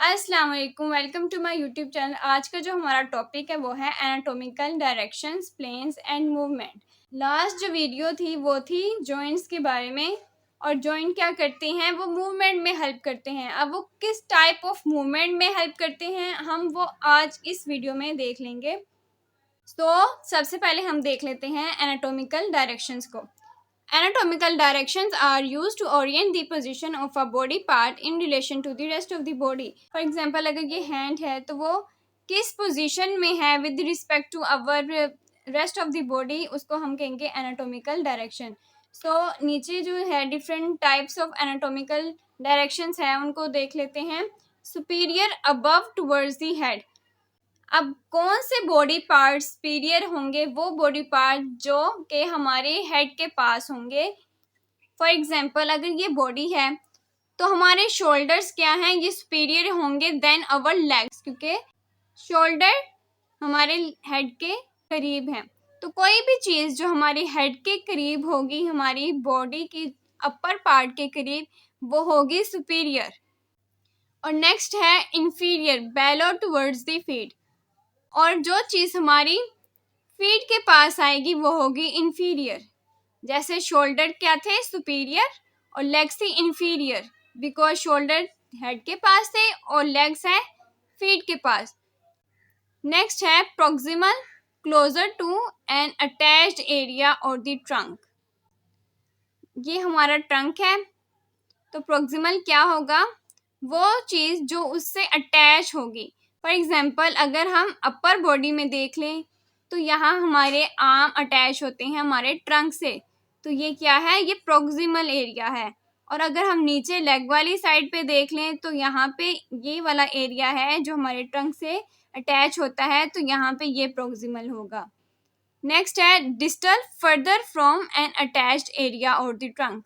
अस्सलाम वालेकुम, welcome to my YouTube channel. आज का जो हमारा टॉपिक है वो है anatomical directions, planes and movement. Last जो वीडियो थी वो थी जॉइंट्स के बारे में, और जॉइंट क्या करते हैं, वो मूवमेंट में हेल्प करते हैं। अब वो किस टाइप ऑफ मूवमेंट में हेल्प करते हैं हम वो आज इस वीडियो में देख लेंगे। सबसे पहले हम देख लेते हैं एनाटॉमिकल डायरेक्शंस को। Anatomical directions are used to orient the position of a body part in relation to the rest of the body. For example, अगर ये hand है तो वो किस position में है with respect to our rest of the body, उसको हम कहेंगे anatomical direction. नीचे जो है different types of anatomical directions है उनको देख लेते हैं। Superior above towards the head. अब कौन से बॉडी पार्ट सुपीरियर होंगे? वो बॉडी पार्ट जो कि हमारे हेड के पास होंगे। फॉर एग्जांपल, अगर ये बॉडी है तो हमारे शोल्डर्स क्या हैं, ये सुपीरियर होंगे देन अवर लेग्स, क्योंकि शोल्डर हमारे हेड के करीब है। तो कोई भी चीज़ जो हमारे हेड के करीब होगी, हमारी बॉडी की अपर पार्ट के करीब, वो होगी सुपीरियर। और नेक्स्ट है inferior, below towards the feet. और जो चीज़ हमारी फीट के पास आएगी वो होगी इंफीरियर। जैसे शोल्डर क्या थे, सुपीरियर, और लेग्स थी इंफीरियर, बिकॉज शोल्डर हेड के पास थे और लेग्स है फीट के पास। नेक्स्ट है proximal, closer to an attached area और द ट्रंक। ये हमारा ट्रंक है, तो प्रॉक्सिमल क्या होगा, वो चीज़ जो उससे अटैच होगी। फॉर एग्जाम्पल, अगर हम अपर बॉडी में देख लें तो यहाँ हमारे आर्म अटैच होते हैं हमारे ट्रंक से, तो ये क्या है, ये प्रॉक्सिमल एरिया है। और अगर हम नीचे लेग वाली साइड पे देख लें तो यहाँ पे ये वाला एरिया है जो हमारे ट्रंक से अटैच होता है, तो यहाँ पे ये प्रॉक्सिमल होगा। नेक्स्ट है distal, further from N attached area और द ट्रंक।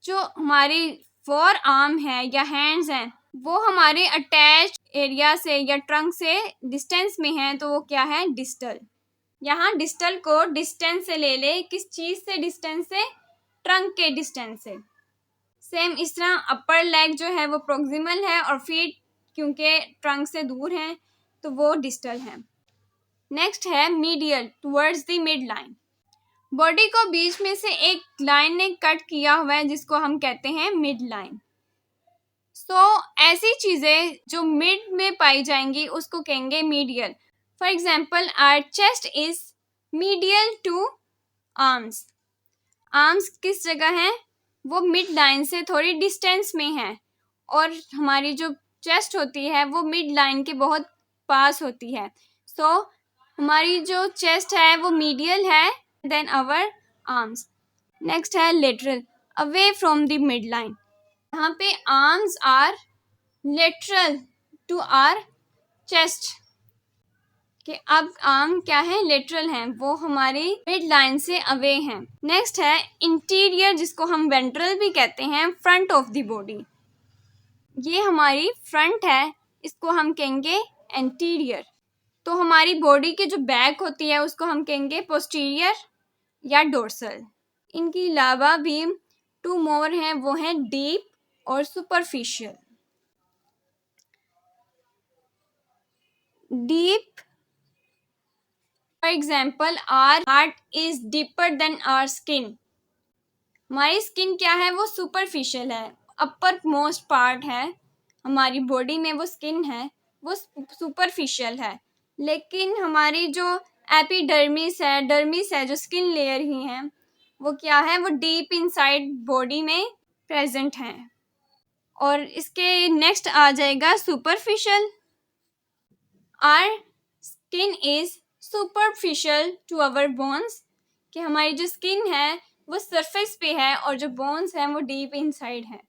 जो हमारी फोर आर्म है या हैंड्स हैं वो हमारे अटैच एरिया से या ट्रंक से डिस्टेंस में है, तो वो क्या है, डिस्टल। यहाँ डिस्टल को डिस्टेंस से ले ले, किस चीज़ से डिस्टेंस से, ट्रंक के डिस्टेंस से। सेम इस तरह अपर लेग जो है वो प्रॉक्सिमल है, और फीट क्योंकि ट्रंक से दूर हैं तो वो डिस्टल है। नेक्स्ट है medial, towards the mid line. Body को बीच में से एक लाइन ने कट किया हुआ है जिसको हम कहते हैं मिड लाइन। ऐसी चीज़ें जो मिड में पाई जाएंगी उसको कहेंगे medial. For example, our chest is medial to arms. Arms किस जगह हैं, वो मिड लाइन से थोड़ी डिस्टेंस में है, और हमारी जो चेस्ट होती है वो मिड लाइन के बहुत पास होती है। हमारी जो चेस्ट है वो मीडियल है देन आवर आर्म्स। नेक्स्ट है lateral, away from the mid line. यहाँ पे arms are lateral to our chest, कि अब आर्म क्या है, लेटरल हैं, वो हमारी मिड लाइन से अवे हैं। नेक्स्ट है इंटीरियर, जिसको हम वेंट्रल भी कहते हैं, फ्रंट ऑफ द बॉडी। ये हमारी फ्रंट है, इसको हम कहेंगे एंटीरियर। तो हमारी बॉडी के जो बैक होती है उसको हम कहेंगे पोस्टीरियर या डोर्सल। इनके अलावा भी टू मोर हैं, वो हैं डीप और superficial. Deep, for example, our heart is deeper than our skin. हमारी स्किन क्या है, वो सुपरफिशियल है, अपर मोस्ट पार्ट है हमारी बॉडी में, वो स्किन है, वो सुपरफिशियल है। लेकिन हमारी जो एपिडर्मिस है, डर्मिस है, जो स्किन लेयर ही है, वो क्या है, वो डीप इनसाइड बॉडी में प्रेजेंट है। और इसके नेक्स्ट आ जाएगा superficial. Our skin is superficial to our bones, कि हमारी जो स्किन है वो सरफेस पे है और जो बोन्स हैं वो डीप इनसाइड है।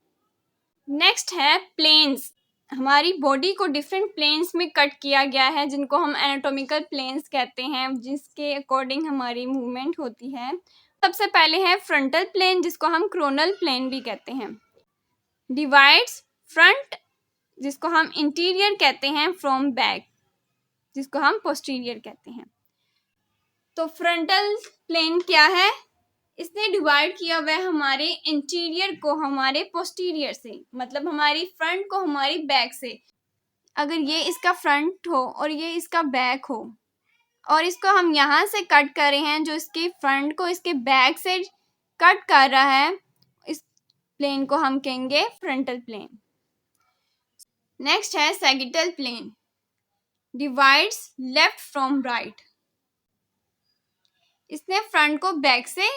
नेक्स्ट है प्लेन्स। हमारी बॉडी को डिफरेंट प्लेन्स में कट किया गया है जिनको हम एनाटॉमिकल प्लेन्स कहते हैं, जिसके अकॉर्डिंग हमारी मूवमेंट होती है। सबसे पहले है फ्रंटल प्लेन, जिसको हम क्रोनल प्लेन भी कहते हैं। डिवाइड्स फ्रंट, जिसको हम इंटीरियर कहते हैं, फ्रॉम बैक, जिसको हम पोस्टीरियर कहते हैं। तो फ्रंटल प्लेन क्या है, इसने डिवाइड किया हुआ है हमारे इंटीरियर को हमारे पोस्टीरियर से, मतलब हमारी फ्रंट को हमारी बैक से। अगर ये इसका फ्रंट हो और ये इसका बैक हो और इसको हम यहाँ से कट कर रहे हैं, जो इसके फ्रंट को इसके बैक से कट कर रहा है, इस प्लेन को हम कहेंगे फ्रंटल प्लेन। नेक्स्ट है sagittal plane, divides left from right. इसने फ्रंट को बैक से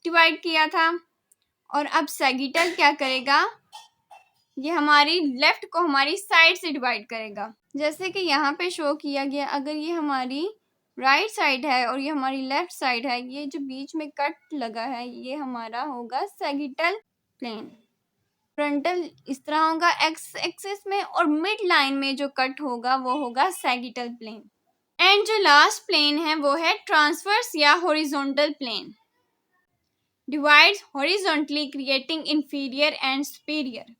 डिवाइड किया था और अब सैगिटल क्या करेगा, ये हमारी लेफ्ट को हमारी साइड से डिवाइड करेगा। जैसे कि यहाँ पे शो किया गया, अगर ये हमारी राइट साइड है और ये हमारी लेफ्ट साइड है, ये जो बीच में कट लगा है ये हमारा होगा सैगिटल प्लेन। फ्रंटल इस तरह होगा एक्स एक्सिस में और मिड लाइन में जो कट होगा वो होगा सैगिटल प्लेन। एंड जो लास्ट प्लेन है वो है ट्रांसवर्स या horizontal plane, divides horizontally creating inferior and superior.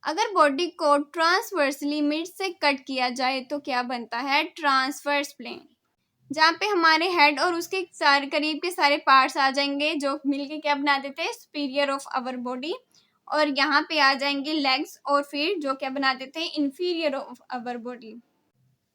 अगर बॉडी को ट्रांसवर्सली मिड से कट किया जाए तो क्या बनता है, ट्रांसवर्स प्लेन, जहाँ पे हमारे हेड और उसके सारे करीब के सारे पार्ट्स आ जाएंगे जो मिलके क्या बना देते हैं, सुपीरियर ऑफ आवर बॉडी। और यहाँ पे आ जाएंगे लेग्स और फिर जो क्या बना देते हैं, inferior of our body.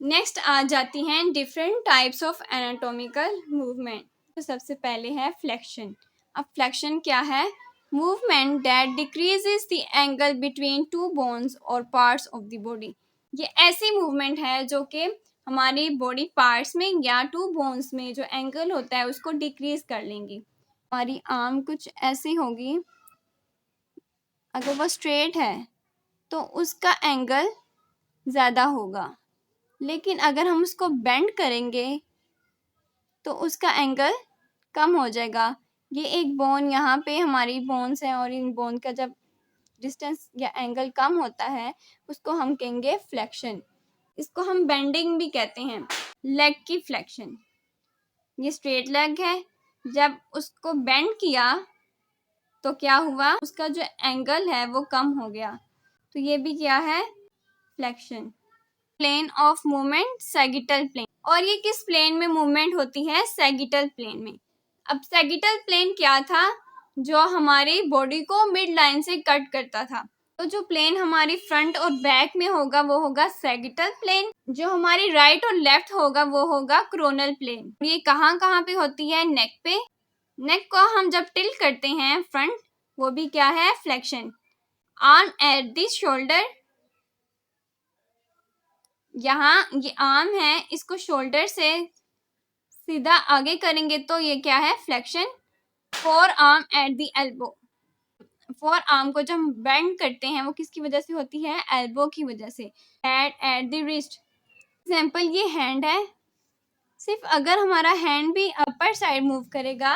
Next आ जाती हैं different types of anatomical movement. तो सबसे पहले है फ्लेक्शन। अब फ्लेक्शन क्या है, movement that decreases the angle between two bones और पार्ट्स ऑफ द बॉडी। ये ऐसी मूवमेंट है जो कि हमारी बॉडी पार्ट्स में या टू बोन्स में जो एंगल होता है उसको डिक्रीज कर लेंगी। हमारी आर्म कुछ ऐसी होगी, अगर वो स्ट्रेट है तो उसका एंगल ज़्यादा होगा, लेकिन अगर हम उसको बेंड करेंगे तो उसका एंगल कम हो जाएगा। ये एक बोन, यहाँ पे हमारी बोन्स हैं और इन बोन का जब डिस्टेंस या एंगल कम होता है उसको हम कहेंगे फ्लेक्शन। इसको हम बेंडिंग भी कहते हैं। लेग की फ्लेक्शन, ये स्ट्रेट लेग है, जब उसको बेंड किया तो क्या हुआ, उसका जो एंगल है वो कम हो गया, तो ये भी क्या है, flexion. Plane of movement sagittal plane, और ये किस प्लेन में मूवमेंट होती है, सैगिटल प्लेन में। अब सैगिटल प्लेन क्या था, जो हमारी बॉडी को मिड लाइन से कट करता था। तो जो प्लेन हमारी फ्रंट और बैक में होगा वो होगा सैगिटल प्लेन, जो हमारी राइट और लेफ्ट होगा वो होगा क्रोनल प्लेन। ये कहाँ कहाँ पे होती है, नेक पे। नेक को हम जब टिल्ट करते हैं फ्रंट, वो भी क्या है, flexion. Arm at the shoulder, यहाँ ये आर्म है, इसको शोल्डर से सीधा आगे करेंगे तो ये क्या है, flexion. Four arm at the elbow, four arm को जब हम बेंड करते हैं वो किसकी वजह से होती है, एल्बो की वजह से। Hand at the wrist, example ये हैंड है, सिर्फ अगर हमारा हैंड भी अपर साइड मूव करेगा,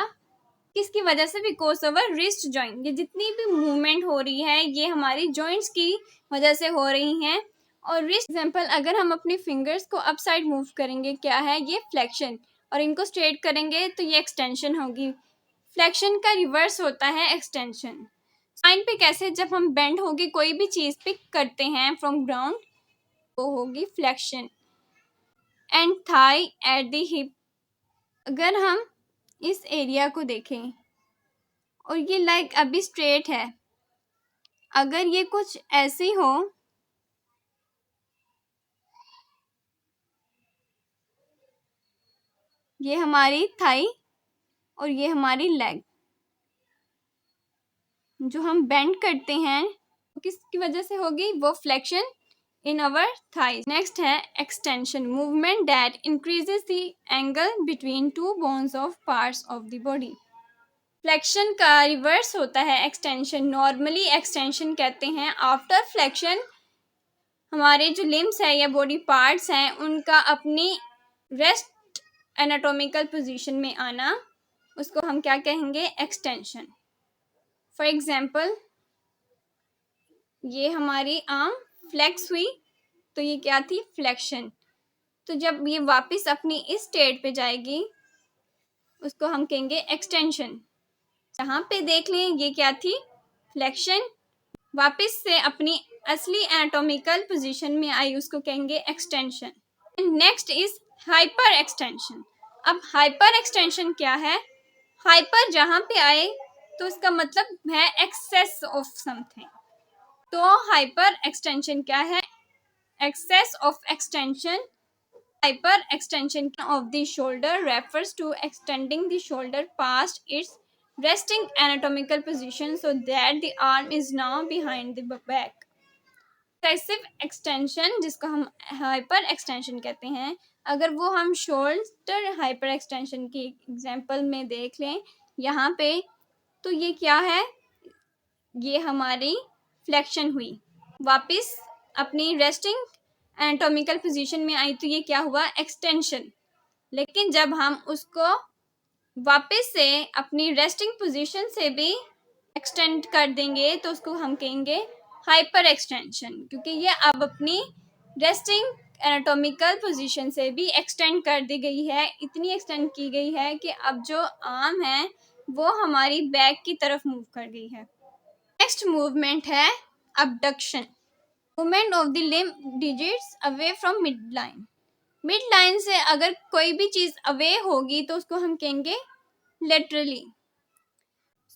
किसकी वजह से, बिकॉज ऑफ रिस्ट जॉइंट। ये जितनी भी मूवमेंट हो रही है ये हमारी जॉइंट्स की वजह से हो रही हैं। और रिस्ट एग्जाम्पल, अगर हम अपनी फिंगर्स को अप साइड मूव करेंगे क्या है, ये फ्लेक्शन, और इनको स्ट्रेट करेंगे तो ये एक्सटेंशन होगी। फ्लेक्शन का रिवर्स होता है एक्सटेंशन। स्पाइन पे कैसे, जब हम बेंड होगी कोई भी चीज़ पिक करते हैं फ्रॉम ग्राउंड, वो होगी flexion. And thigh at the hip, अगर हम इस एरिया को देखें और ये लेग अभी स्ट्रेट है, अगर ये कुछ ऐसी हो, ये हमारी थाई और ये हमारी लेग, जो हम बेंड करते हैं किसकी वजह से होगी, वो फ्लेक्शन इन अवर थाई। नेक्स्ट है extension, movement that increases the angle between two bones of parts of the body. Flexion का रिवर्स होता है एक्सटेंशन। नॉर्मली एक्सटेंशन कहते हैं आफ्टर फ्लेक्शन हमारे जो लिम्स है या बॉडी पार्ट्स हैं उनका अपनी रेस्ट एनाटॉमिकल पोजीशन में आना, उसको हम क्या कहेंगे, एक्सटेंशन। फॉर एग्जाम्पल, ये हमारी आर्म फ्लेक्स हुई तो ये क्या थी, फ्लेक्शन। तो जब ये वापस अपनी इस स्टेट पे जाएगी उसको हम कहेंगे एक्सटेंशन। यहाँ पे देख लें ये क्या थी, फ्लेक्शन, वापस से अपनी असली एनाटॉमिकल पोजीशन में आई, उसको कहेंगे extension. Next is hyper extension. अब हाइपर एक्सटेंशन क्या है, हाइपर जहाँ पे आए तो इसका मतलब है एक्सेस ऑफ समथिंग। तो हाइपर एक्सटेंशन क्या है? Excess of extension. Hyper extension of the shoulder refers to extending the shoulder past its resting anatomical position so that the arm is now behind the back। Excessive extension जिसको हम hyper extension कहते हैं, अगर वो हम shoulder hyper extension की example में देख लें यहाँ पे, तो ये क्या है? ये हमारी फ्लेक्शन हुई, वापस अपनी रेस्टिंग एनाटॉमिकल पोजीशन में आई, तो ये क्या हुआ? एक्सटेंशन। लेकिन जब हम उसको वापस से अपनी रेस्टिंग पोजीशन से भी एक्सटेंड कर देंगे तो उसको हम कहेंगे हाइपर एक्सटेंशन, क्योंकि ये अब अपनी रेस्टिंग एनाटॉमिकल पोजीशन से भी एक्सटेंड कर दी गई है। इतनी एक्सटेंड की गई है कि अब जो आर्म है वो हमारी बैक की तरफ मूव कर गई है। नेक्स्ट मूवमेंट है abduction, movement of the limb digits away from mid line. Mid line से अगर कोई भी चीज अवे होगी तो उसको हम कहेंगे लेटरली।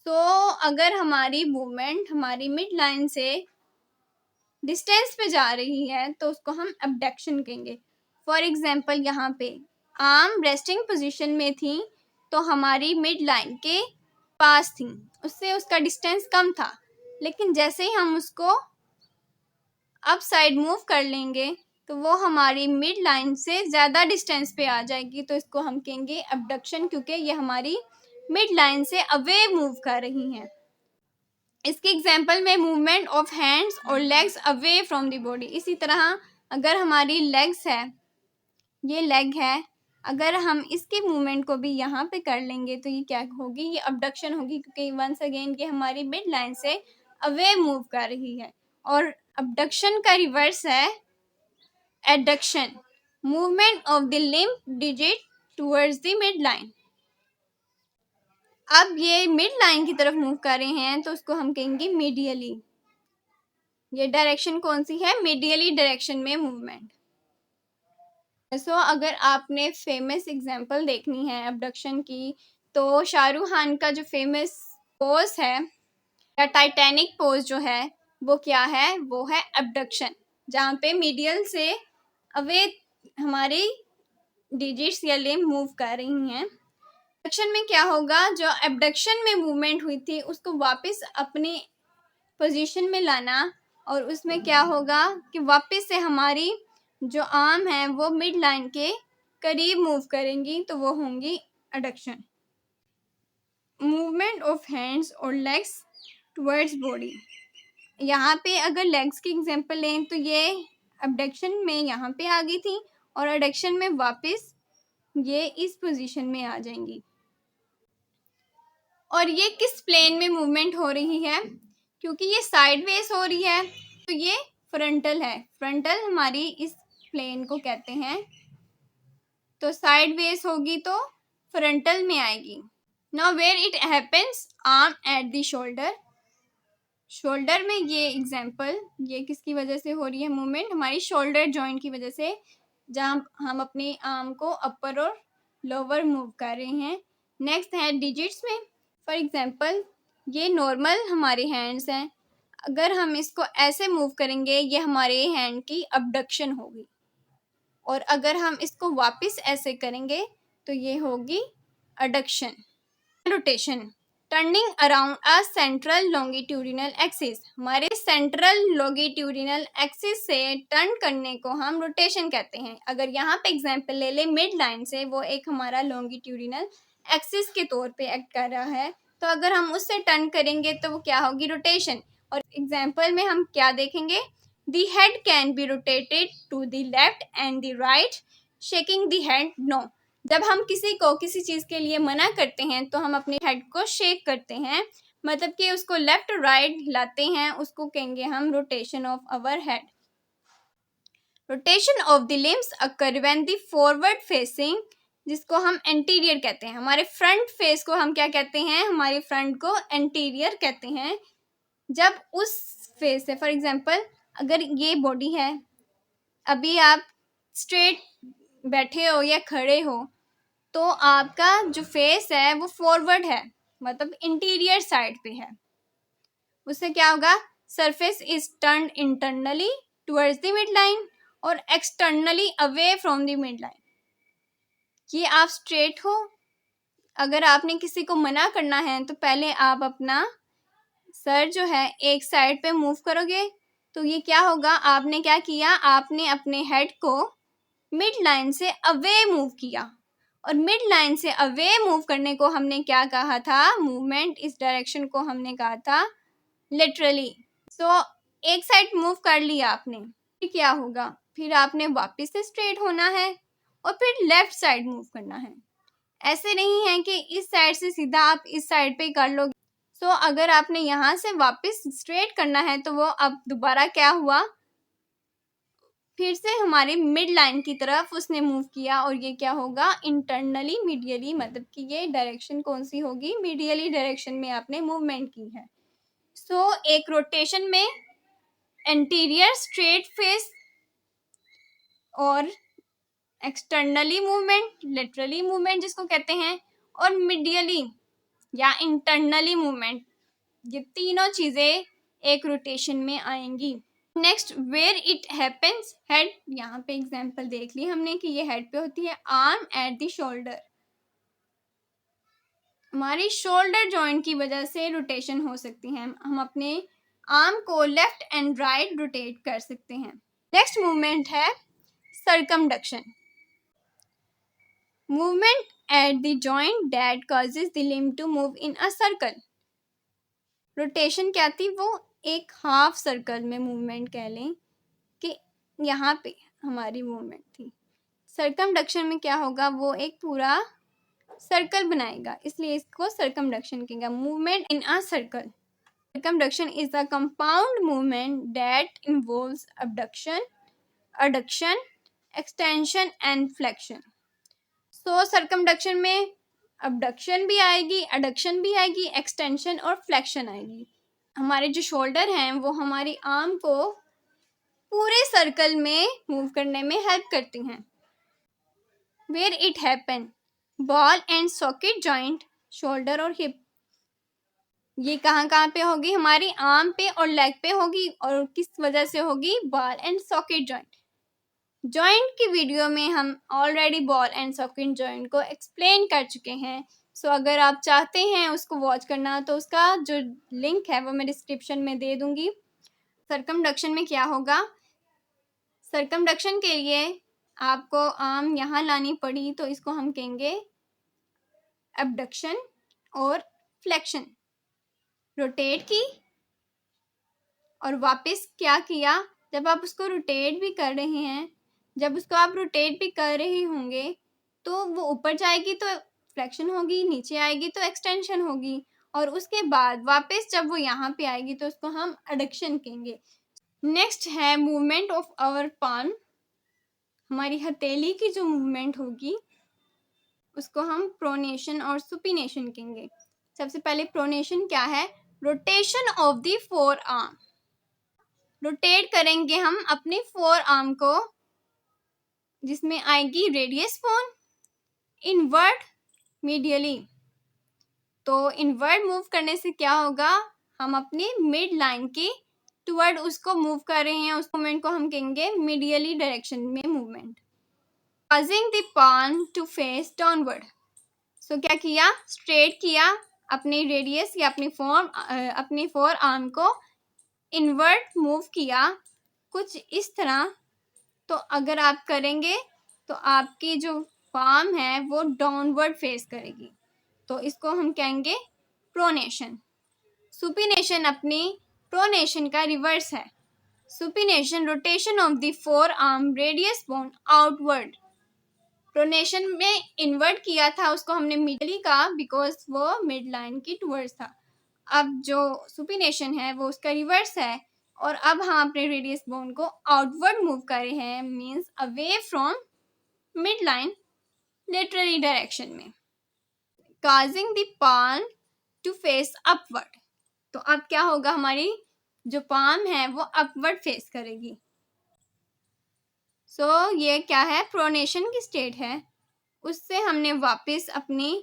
तो अगर हमारी मूवमेंट हमारी मिड लाइन से डिस्टेंस पे जा रही है तो उसको हम अबडक्शन कहेंगे। फॉर एग्जांपल यहाँ पे आर्म रेस्टिंग पोजीशन में थी तो हमारी मिड लाइन के पास थी, उससे उसका डिस्टेंस कम था, लेकिन जैसे ही हम उसको अप साइड मूव कर लेंगे तो वो हमारी मिड लाइन से ज़्यादा डिस्टेंस पे आ जाएगी, तो इसको हम कहेंगे अबडक्शन, क्योंकि ये हमारी मिड लाइन से अवे मूव कर रही हैं। इसके एग्जाम्पल में मूवमेंट ऑफ हैंड्स और legs away from the body. इसी तरह अगर हमारी लेग्स है, ये लेग है, अगर हम इसकी मूवमेंट को भी यहाँ पे कर लेंगे तो ये क्या होगी? ये अबडक्शन होगी, क्योंकि वंस अगेन ये हमारी मिड लाइन से अवे मूव कर रही है। और अबडक्शन का रिवर्स है adduction, movement of the limb digit towards the mid line. अब ये मिड लाइन की तरफ मूव कर रहे हैं तो उसको हम कहेंगे मीडियली। ये डायरेक्शन कौन सी है? मीडियली डायरेक्शन में मूवमेंट। सो अगर आपने फेमस एग्जांपल देखनी है अबडक्शन की, तो शाहरुख खान का जो फेमस पोज है या टाइटैनिक पोज जो है वो क्या है? वो है अबडक्शन, जहाँ पे मीडियल से अवे हमारी डिजिट्स या लिम्ब मूव कर रही हैं। एबडक्शन में क्या होगा? जो एबडक्शन में मूवमेंट हुई थी उसको वापस अपनी पोजीशन में लाना, और उसमें क्या होगा कि वापस से हमारी जो आर्म है वो मिड लाइन के करीब मूव करेंगी, तो वो होंगी एडक्शन। मूवमेंट ऑफ हैंड्स और लेग्स टुवर्ड्स बॉडी। यहाँ पे अगर लेग्स की एग्जांपल लें तो ये एबडक्शन में यहाँ पे आ गई थी और एडक्शन में वापस ये इस पोजीशन में आ जाएंगी। और ये किस प्लेन में मूवमेंट हो रही है? क्योंकि ये साइडवेज हो रही है तो ये फ्रंटल है। फ्रंटल हमारी इस प्लेन को कहते हैं, तो साइडवेज होगी तो फ्रंटल में आएगी। Now where it happens, arm at the shoulder. Shoulder में ये एग्जांपल, ये किसकी वजह से हो रही है मूवमेंट? हमारी शोल्डर जॉइंट की वजह से, जहाँ हम अपनी आर्म को अपर और लोअर मूव कर रहे हैं। नेक्स्ट है डिजिट्स में। फॉर एग्जांपल ये नॉर्मल हमारे हैंड्स हैं, अगर हम इसको ऐसे मूव करेंगे ये हमारे हैंड की अबडक्शन होगी, और अगर हम इसको वापस ऐसे करेंगे तो ये होगी adduction. Rotation, turning around a central longitudinal axis. हमारे सेंट्रल लॉन्गिट्यूडिनल एक्सिस से टर्न करने को हम रोटेशन कहते हैं। अगर यहाँ पे एग्जांपल ले ले मिड लाइन से, वो एक हमारा लॉन्गिट्यूडिनल एक्सिस के तौर पे एक्ट कर रहा है, तो अगर हम उससे टर्न करेंगे तो वो क्या होगी? रोटेशन। और एग्जांपल में हम क्या देखेंगे? The head can be rotated to the left and the right, shaking the head no. जब हम किसी को किसी चीज के लिए मना करते हैं तो हम अपने हेड को शेक करते हैं, मतलब कि उसको लेफ्ट राइट हिलाते हैं, उसको कहेंगे हम rotation of our head. Rotation of the limbs occur when the forward facing, जिसको हम एंटीरियर कहते हैं। हमारे फ्रंट फेस को हम क्या कहते हैं? हमारे फ्रंट को एंटीरियर कहते हैं। जब उस फेस से, फॉर एग्जांपल अगर ये बॉडी है, अभी आप स्ट्रेट बैठे हो या खड़े हो, तो आपका जो फेस है वो फॉरवर्ड है, मतलब इंटीरियर साइड पे है। उससे क्या होगा, surface is turned internally towards the mid line और externally away from the mid line. ये आप स्ट्रेट हो, अगर आपने किसी को मना करना है तो पहले आप अपना सर जो है एक साइड पे मूव करोगे, तो ये क्या होगा, आपने क्या किया, आपने अपने हेड को मिड लाइन से अवे मूव किया। और मिड लाइन से अवे मूव करने को हमने क्या कहा था, मूवमेंट इस डायरेक्शन को हमने कहा था लिटरली। तो एक साइड मूव कर लिया आपने, फिर क्या होगा, फिर आपने वापस से स्ट्रेट होना है और फिर लेफ्ट साइड मूव करना है। ऐसे नहीं है कि इस साइड से सीधा आप इस साइड पे कर लोगे। सो अगर आपने यहाँ से वापस स्ट्रेट करना है तो वो अब दोबारा क्या हुआ, फिर से हमारे मिड लाइन की तरफ उसने मूव किया और ये क्या होगा, इंटरनली मीडियली, मतलब कि ये डायरेक्शन कौन सी होगी, मीडियली डायरेक्शन में आपने मूवमेंट की है। सो एक रोटेशन में एंटीरियर स्ट्रेट फेस और एक्सटर्नली मूवमेंट, लेटरली मूवमेंट जिसको कहते हैं, और मीडियली या इंटरनली मूवमेंट, ये तीनों चीजें एक रोटेशन में आएंगी। Next, where it happens, head, यहाँ पे एग्जांपल देख ली हमने कि ये हेड पे होती है। आर्म एट द शोल्डर, हमारी शोल्डर जॉइंट की वजह से रोटेशन हो सकती है, हम अपने आर्म को लेफ्ट एंड राइट रोटेट कर सकते हैं। नेक्स्ट मूवमेंट है circumduction, movement at the joint that causes the limb to move in a circle. Rotation क्या थी, वो एक हाफ सर्कल में मूवमेंट कह लें कि यहाँ पे हमारी मूवमेंट थी। सर्कमडक्शन में क्या होगा, वो एक पूरा सर्कल बनाएगा, इसलिए इसको सर्कमडक्शन कहेंगे, movement in a circle. Circumduction is a compound movement that involves abduction, adduction, extension and flexion. So circumduction में अबडक्शन भी आएगी, एडक्शन भी आएगी, एक्सटेंशन और फ्लेक्शन आएगी। हमारे जो शोल्डर हैं वो हमारी आर्म को पूरे सर्कल में मूव करने में हेल्प करती हैं। Where it happen, ball and socket joint, shoulder और हिप, ये कहाँ कहाँ पे होगी, हमारी आर्म पे और लेग पे होगी, और किस वजह से होगी, ball and socket joint. Joint की वीडियो में हम already ball and socket joint को एक्सप्लेन कर चुके हैं। सो अगर आप चाहते हैं उसको वॉच करना तो उसका जो लिंक है वो मैं डिस्क्रिप्शन में दे दूंगी। सर्कमडक्शन में क्या होगा, सर्कमडक्शन के लिए आपको आर्म यहाँ लानी पड़ी तो इसको हम कहेंगे एबडक्शन और फ्लेक्शन। रोटेट की और वापस क्या किया, जब आप उसको रोटेट भी कर रहे हैं, जब उसको आप रोटेट भी कर रहे होंगे तो वो ऊपर जाएगी तो फ्लेक्शन होगी, नीचे आएगी तो एक्सटेंशन होगी, और उसके बाद वापस जब वो यहाँ पे आएगी तो उसको हम एडक्शन कहेंगे। नेक्स्ट है मूवमेंट ऑफ आवर पाल्म, हमारी हथेली की जो मूवमेंट होगी उसको हम प्रोनेशन और सुपिनेशन कहेंगे। सबसे पहले प्रोनेशन क्या है, rotation of the four arm, rotate करेंगे हम अपने फोर आर्म को, जिसमें आएगी रेडियस बोन, इनवर्ड, मीडियली। तो इनवर्ड मूव करने से क्या होगा, हम अपने मिड लाइन के टुवर्ड उसको मूव कर रहे हैं, उस मूवमेंट को हम कहेंगे मीडियली डायरेक्शन में movement. causing the palm to face downward, सो क्या किया, स्ट्रेट किया अपनी रेडियस या अपनी फोर आर्म को, इनवर्ड मूव किया कुछ इस तरह। तो अगर आप करेंगे तो आपकी जो पाम है वो डाउनवर्ड फेस करेगी, तो इसको हम कहेंगे प्रोनेशन। सुपिनेशन अपनी प्रोनेशन का रिवर्स है। Supination rotation of the four arm radius bone outward, pronation में इनवर्ट किया था उसको हमने मिडली कहा बिकॉज वो मिड लाइन की टूवर्ड्स था। अब जो सुपिनेशन है वो उसका रिवर्स है, और अब हम अपने रेडियस बोन को आउटवर्ड मूव कर रहे हैं, means away from mid line laterally direction में, causing the palm to face upward. तो अब क्या होगा, हमारी जो पाम है वो अपवर्ड फेस करेगी। सो ये क्या है, प्रोनेशन की स्टेट है। उससे हमने वापस अपनी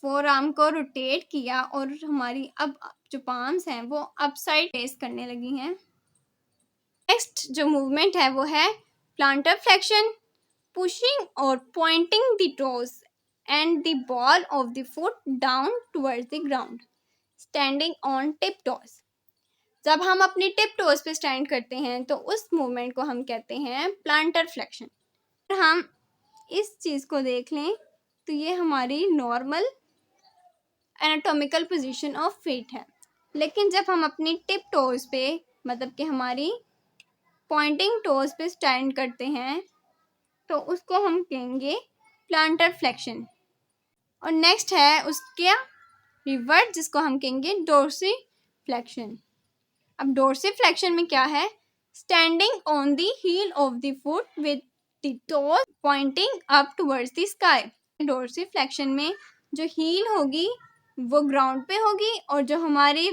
फोर आर्म को रोटेट किया और हमारी अब जो पाम्स हैं वो अपसाइड फेस करने लगी हैं। नेक्स्ट जो मूवमेंट है वो है प्लांटर फ्लेक्शन, पुशिंग और Poynting the toes and the ball of the foot down towards the ground, standing on tip toes. जब हम अपनी टिप टोज पे स्टैंड करते हैं तो उस मूवमेंट को हम कहते हैं प्लांटर फ्लेक्शन। हम इस चीज को देख लें तो ये हमारी normal anatomical position of feet है, लेकिन जब हम अपनी टिप टोज पे मतलब कि हमारी पॉइंटिंग टोज पे स्टैंड करते हैं तो उसको हम कहेंगे प्लांटर फ्लेक्शन। और नेक्स्ट है उसके रिवर्स जिसको हम कहेंगे डोर्सी फ्लेक्शन। अब डोर्सी फ्लेक्शन में क्या है, standing on the heel of the foot with the toes pointing up towards the sky. Dorsiflexion में जो हील होगी वो ग्राउंड पे होगी और जो हमारी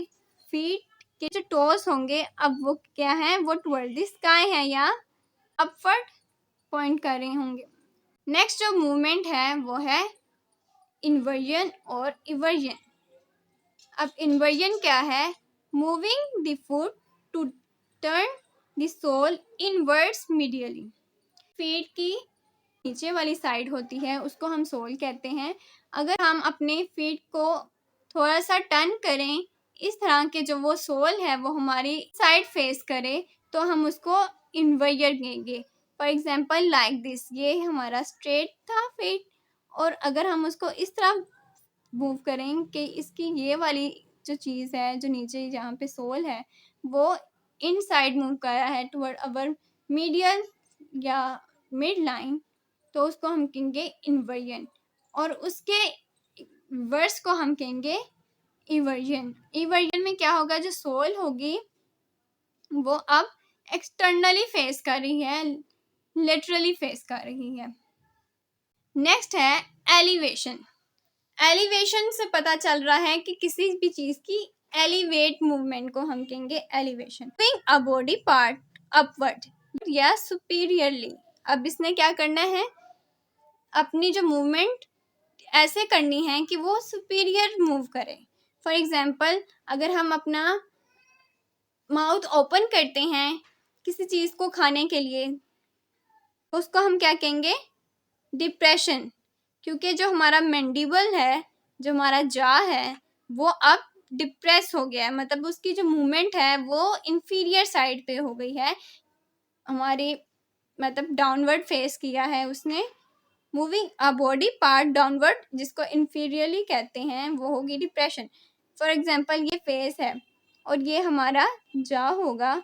फीट के जो टोज होंगे अब वो क्या है, वो टुवर्ड द स्काई है या अपवर्ड पॉइंट कर रहे होंगे। नेक्स्ट जो मूवमेंट है वो है इन्वर्जन और इवर्जन। अब इन्वर्जन क्या है, moving the foot to turn the sole inwards medially. Feet की नीचे वाली साइड होती है उसको हम सोल कहते हैं। अगर हम अपने फीट को थोड़ा सा टर्न करें इस तरह के जो वो सोल है वो हमारी साइड फेस करे तो हम उसको इन्वर्जन कहेंगे। फॉर एग्जाम्पल लाइक दिस, ये हमारा स्ट्रेट था फीट और अगर हम उसको इस तरह मूव करें कि इसकी ये वाली जो चीज़ है जो नीचे जहाँ पे सोल है वो इन साइड मूव कर रहा है टुवर्ड अवर मीडियल या मिड लाइन, तो उसको हम कहेंगे इन्वर्जन और उसके वर्स को हम कहेंगे इवर्जन। इवर्जन में क्या होगा, जो सोल होगी वो अब एक्सटर्नली फेस कर रही है, लेटरली फेस कर रही है। नेक्स्ट है एलिवेशन। एलिवेशन से पता चल रहा है कि किसी भी चीज की एलिवेट मूवमेंट को हम कहेंगे elevation. Moving a body part upward या सुपीरियरली। अब इसने क्या करना है, अपनी जो मूवमेंट ऐसे करनी है कि वो सुपीरियर मूव करे। फॉर एग्जाम्पल अगर हम अपना माउथ ओपन करते हैं किसी चीज को खाने के लिए तो उसको हम क्या कहेंगे, डिप्रेशन। क्योंकि जो हमारा मैंडिबल है, जो हमारा जा है वो अब डिप्रेस हो गया है, मतलब उसकी जो मूवमेंट है वो इंफीरियर साइड पे हो गई है, हमारी मतलब डाउनवर्ड फेस किया है उसने। Moving a body part downward जिसको इंफीरियरली कहते हैं वो होगी डिप्रेशन। फॉर एग्जाम्पल ये फेस है और ये हमारा जा होगा,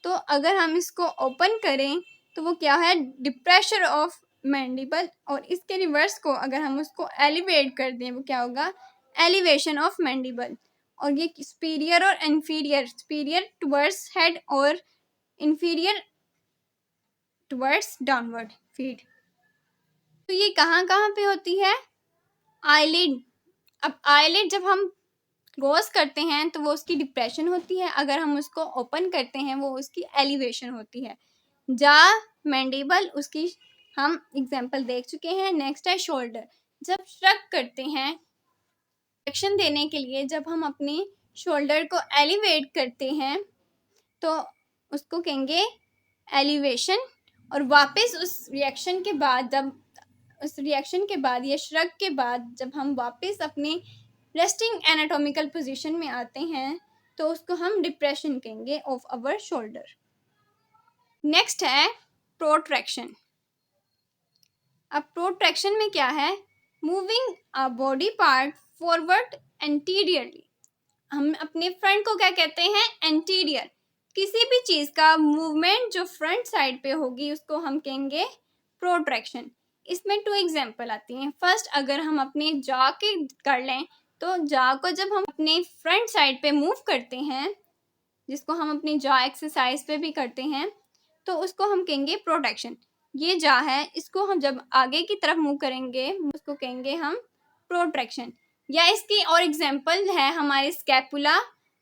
तो अगर हम इसको ओपन करें तो वो क्या है, डिप्रेशन ऑफ मैंडिबल। और इसके रिवर्स को अगर हम उसको एलिवेट कर दें वो क्या होगा, एलिवेशन ऑफ मैंडिबल। और ये सुपीरियर और इन्फीरियर, सुपीरियर टुवर्ड्स हेड और इन्फीरियर टुवर्ड्स डाउनवर्ड फीट। तो ये कहाँ कहाँ पे होती है, आईलिड। अब आईलिड जब हम क्लोज करते हैं तो वो उसकी डिप्रेशन होती है, अगर हम उसको ओपन करते हैं वो उसकी एलिवेशन होती है। जा मैंडिबल उसकी हम एग्जाम्पल देख चुके हैं। नेक्स्ट है शोल्डर। जब श्रग करते हैं एक्शन देने के लिए, जब हम अपनी शोल्डर को एलिवेट करते हैं तो उसको कहेंगे एलिवेशन। और वापस उस रिएक्शन के बाद या श्रग के बाद जब हम वापस अपनी रेस्टिंग एनाटॉमिकल पोजीशन में आते हैं तो उसको हम डिप्रेशन कहेंगे ऑफ अवर शोल्डर। नेक्स्ट है प्रोट्रैक्शन। अब प्रोट्रैक्शन में क्या है, moving a body part forward anteriorly. हम अपने फ्रंट को क्या कहते हैं, एंटीरियर। किसी भी चीज का मूवमेंट जो फ्रंट साइड पे होगी उसको हम कहेंगे प्रोट्रैक्शन। इसमें 2 एग्जाम्पल आती हैं। फर्स्ट अगर हम अपने जॉ के कर लें तो जॉ को जब हम अपने फ्रंट साइड पे मूव करते हैं, जिसको हम अपनी जॉ एक्सरसाइज पे भी करते हैं, तो उसको हम कहेंगे प्रोट्रैक्शन। ये जॉ है, इसको हम जब आगे की तरफ मूव करेंगे उसको कहेंगे हम प्रोट्रैक्शन। या इसकी और एग्जाम्पल है हमारे स्कैपुला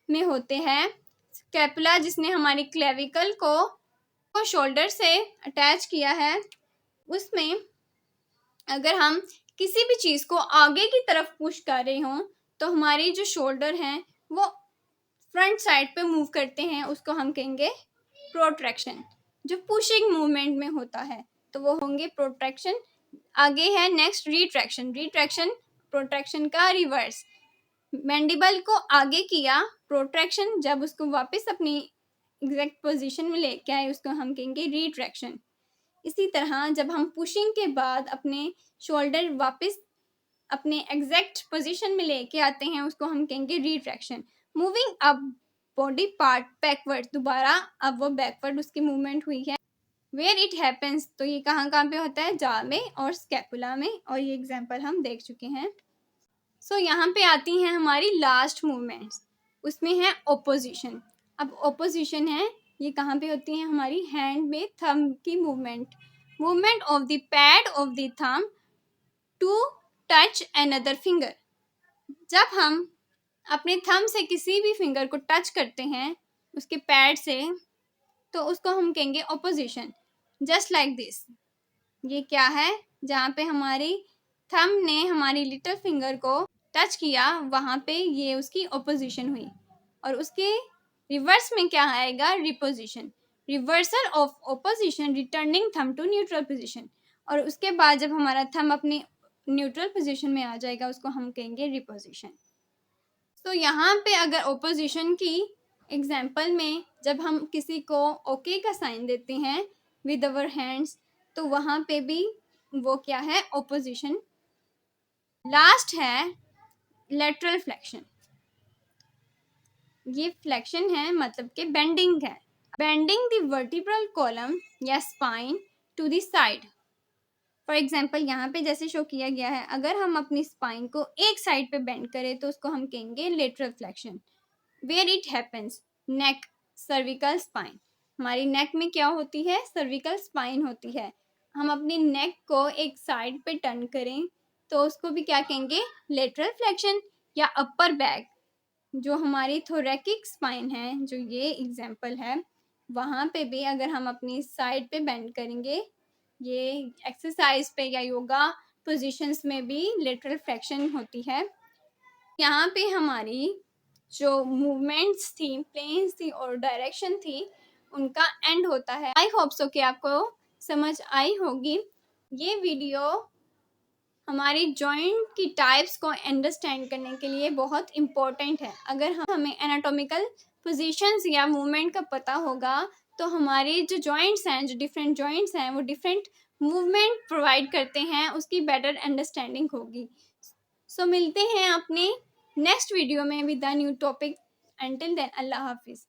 में होते हैं। स्कैपुला जिसने हमारी क्लेविकल को शोल्डर से अटैच किया है, उसमें अगर हम किसी भी चीज़ को आगे की तरफ पुश कर रहे हों तो हमारी जो शोल्डर हैं वो फ्रंट साइड पे मूव करते हैं, उसको हम कहेंगे प्रोट्रैक्शन। जो पुशिंग मूवमेंट में होता है तो वो होंगे प्रोट्रैक्शन। आगे है नेक्स्ट रिट्रैक्शन। रिट्रैक्शन प्रोट्रैक्शन का रिवर्स। मैंडिबल को आगे किया प्रोट्रैक्शन, जब उसको वापस अपनी एग्जैक्ट पोजीशन में लेके आए उसको हम कहेंगे रिट्रैक्शन। इसी तरह जब हम पुशिंग के बाद अपने शोल्डर वापस अपने एग्जैक्ट पोजीशन में लेके आते हैं उसको हम कहेंगे retraction. Moving up body part backward, दोबारा अब वो बैकवर्ड उसकी मूवमेंट हुई है। वेयर इट हैपेंस, तो ये कहाँ कहाँ पे होता है, जॉ में और स्कैपुला में, और ये एग्जाम्पल हम देख चुके हैं। सो यहाँ पे आती हैं हमारी लास्ट मूवमेंट्स, उसमें है ओपोजिशन। अब ओपोजिशन है ये कहाँ पे होती है, हमारी हैंड में थंब की movement. Movement of the pad of the thumb to touch another finger. जब हम अपने थंब से किसी भी फिंगर को टच करते हैं उसके पैड से तो उसको हम कहेंगे ओपोजिशन। जस्ट लाइक दिस, ये क्या है, जहाँ पे हमारी थंब ने हमारी लिटिल फिंगर को टच किया वहाँ पे ये उसकी ओपोजिशन हुई। और उसके रिवर्स में क्या आएगा, reposition. Reversal of opposition returning thumb to neutral position. और उसके बाद जब हमारा थंब अपने न्यूट्रल पोजीशन में आ जाएगा उसको हम कहेंगे रिपोजिशन। तो यहाँ पे अगर ओपोजिशन की एग्जाम्पल में जब हम किसी को ओके का साइन देते हैं विद अवर हैंड्स तो वहाँ पे भी वो क्या है, ओपोजिशन। लास्ट है लेटरल फ्लेक्शन। ये फ्लेक्शन है मतलब कि बेंडिंग है। बेंडिंग द वर्टिब्रल कॉलम या spine to the side. For example यहाँ पे जैसे शो किया गया है, अगर हम अपनी स्पाइन को एक साइड पे बेंड करें तो उसको हम कहेंगे lateral flexion. Where it happens, neck cervical spine. हमारी नेक में क्या होती है, सर्विकल स्पाइन होती है। हम अपनी नेक को एक साइड पे टर्न करें तो उसको भी क्या कहेंगे, लेटरल फ्लेक्शन। या अपर बैक, जो हमारी थोरैकिक स्पाइन है, जो ये एग्जाम्पल है, वहाँ पे भी अगर हम अपनी साइड पे बेंड करेंगे, ये एक्सरसाइज पे या योगा पोजीशंस में भी लेटरल फ्लेक्शन होती है। यहाँ पे हमारी जो मूवमेंट्स थी, प्लेन्स थी और डायरेक्शन थी उनका एंड होता है। आई होप सो कि आपको समझ आई होगी। ये वीडियो हमारी जॉइंट की टाइप्स को अंडरस्टैंड करने के लिए बहुत इम्पोर्टेंट है। अगर हमें एनाटॉमिकल पोजीशंस या मूवमेंट का पता होगा तो हमारे जो जॉइंट्स हैं, जो डिफरेंट जॉइंट्स हैं वो डिफरेंट मूवमेंट प्रोवाइड करते हैं, उसकी बेटर अंडरस्टैंडिंग होगी। सो मिलते हैं अपने नेक्स्ट वीडियो में with the new topic. Until then अल्लाह हाफिज़।